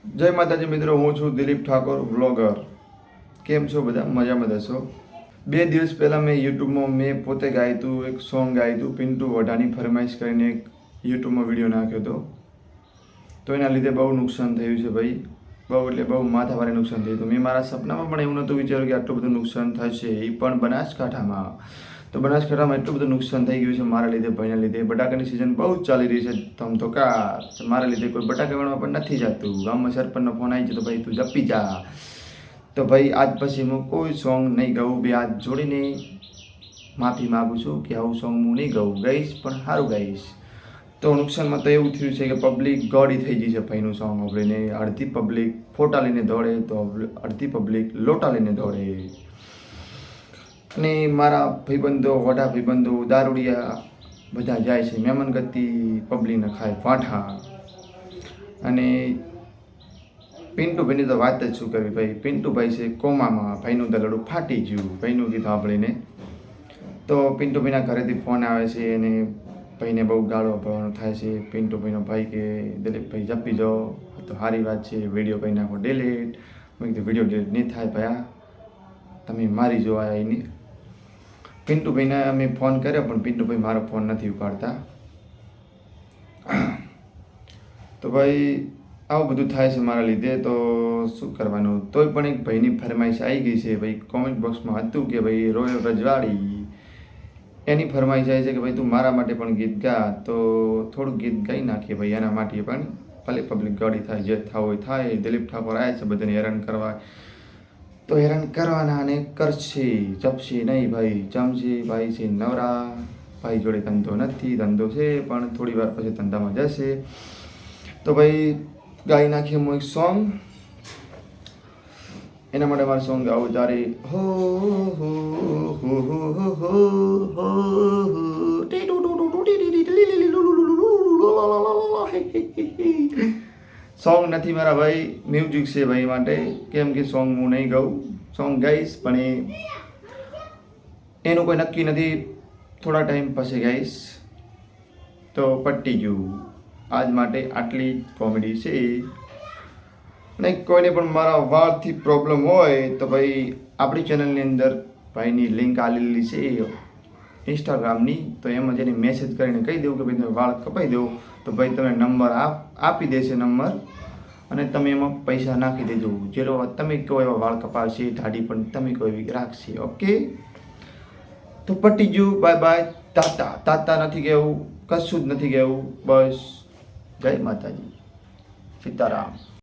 જય માતાજી મિત્રો, હું છું દિલીપ ઠાકોર વ્લોગર. કેમ છો બધા? મજામાં હશો. 2 દિવસ પહેલાં મેં યુટ્યુબમાં મેં પોતે ગાયું હતું, એક સોંગ ગાયું હતું. પિન્ટુ વઢાની ફરમાઈશ કરીને એક યુટ્યુબમાં વિડીયો નાખ્યો હતો. તો એના લીધે બહુ નુકસાન થયું છે ભાઈ, બહુ એટલે બહુ માથાભારે નુકસાન થયું હતું. મેં મારા સપનામાં પણ એવું નહોતું વિચાર્યું કે આટલું બધું નુકસાન થશે, એ પણ બનાસકાંઠામાં. તો બનાસકાંઠામાં એટલું બધું નુકસાન થઈ ગયું છે મારા લીધે, ભાઈના લીધે. બટાકાની સિઝન બહુ જ ચાલી રહી છે ધમધોકાર. મારા લીધે કોઈ બટાકા વેણવા પણ નથી જતું. ગામમાં સરપંચનો ફોન આવી છે તો ભાઈ તું જપી જા. તો ભાઈ આજ પછી હું કોઈ સોંગ નહીં ગાઉં. બે હાથ જોડીને માફી માગું છું કે આવું સોંગ હું નહીં ગાઉં. ગાઈશ પણ સારું ગાઈશ. તો નુકસાનમાં તો એવું થયું છે કે પબ્લિક ગોળી થઈ ગઈ છે ભાઈનું સોંગ સાંભળીને. અડધી પબ્લિક ફોટા લઈને દોડે તો અડધી પબ્લિક લોટા લઈને દોડે. અને મારા ભાઈબંધો, વડા ભાઈબંધો, દારૂડિયા બધા જાય છે મહેમાન ગતિ, પબ્લિકને ખાય વાંઠા. અને પિન્ટુભાઈની તો વાત જ શું કરવી ભાઈ. પિન્ટુભાઈ છે કોમામાં, ભાઈનું દલડું ફાટી ગયું ભાઈનું ગીત સાંભળીને. તો પિન્ટુભાઈના ઘરેથી ફોન આવે છે અને ભાઈને બહુ ગાળો ભરવાનો થાય છે. પિન્ટુભાઈનો ભાઈ કે દિલીપભાઈ જપી જાઓ, તો સારી વાત છે, વિડીયો કરી નાખો ડિલીટ. મેં કીધું વિડીયો ડિલીટ નહીં થાય ભયા, તમે મારી જો આયા એની. પિન્ટુભાઈને અમે ફોન કર્યો પણ પિન્ટુભાઈ મારો ફોન નથી ઉપાડતા. તો ભાઈ આવું બધું થાય છે મારા લીધે. તો શું કરવાનું? તોય પણ એક ભાઈની ફરમાઈશ આવી ગઈ છે ભાઈ. કોમેન્ટ બોક્સમાં હતું કે ભાઈ રોયલ રજવાડી, એની ફરમાઈશ આવી છે કે ભાઈ તું મારા માટે પણ ગીત ગા. તો થોડુંક ગીત ગાઈ નાખીએ ભાઈ એના માટે પણ. ભલે પબ્લિક ગાડી થાય, જે થવું હોય થાય. દિલીપ ઠાકોર આવ્યા છે બધાને હેરાન કરવા, તો હેરાન કરવાના અને કરશે, જપશે નહીં ભાઈ. જમશે ભાઈ છે નવરા, ભાઈ જોડે ધંધો નથી, ધંધો છે પણ થોડી વાર પછી ધંધામાં જશે. તો ભાઈ ગાઈ નાખીએ હું એક સોંગ. એના માટે મારે સોંગ ગાવું તારે હો હો હો હો હો સોંગ નથી મારા ભાઈ, મ્યુઝિક છે ભાઈ માટે. કેમ કે સોંગ હું નહીં ગાઉં. સોંગ ગાઈશ પણ એનું કોઈ નક્કી નથી, થોડા ટાઈમ પછી ગાઈશ. તો પટી ગયું. આજ માટે આટલી કોમેડી છે. નહીં કોઈને પણ મારા વાળથી પ્રોબ્લેમ હોય તો ભાઈ આપણી ચેનલની અંદર ભાઈની લિંક આલેલી છે ઇન્સ્ટાગ્રામની. તો એમાં જેને મેસેજ કરીને કહી દેવું કે ભાઈ તમે વાળ કપાઈ દો, તો ભાઈ તમે નંબર આપી દેશે નંબર, અને તમે એમાં પૈસા નાખી દેજો. જેનો તમે કહો એવા વાળ કપાવશે, દાઢી પણ તમે કહો એવી રાખશે. ઓકે, તો પટી ગયું. બાય બાય, તાતા. તાતા નથી કહેવું, કશું જ નથી કહેવું. બસ જય માતાજી, સીતારામ.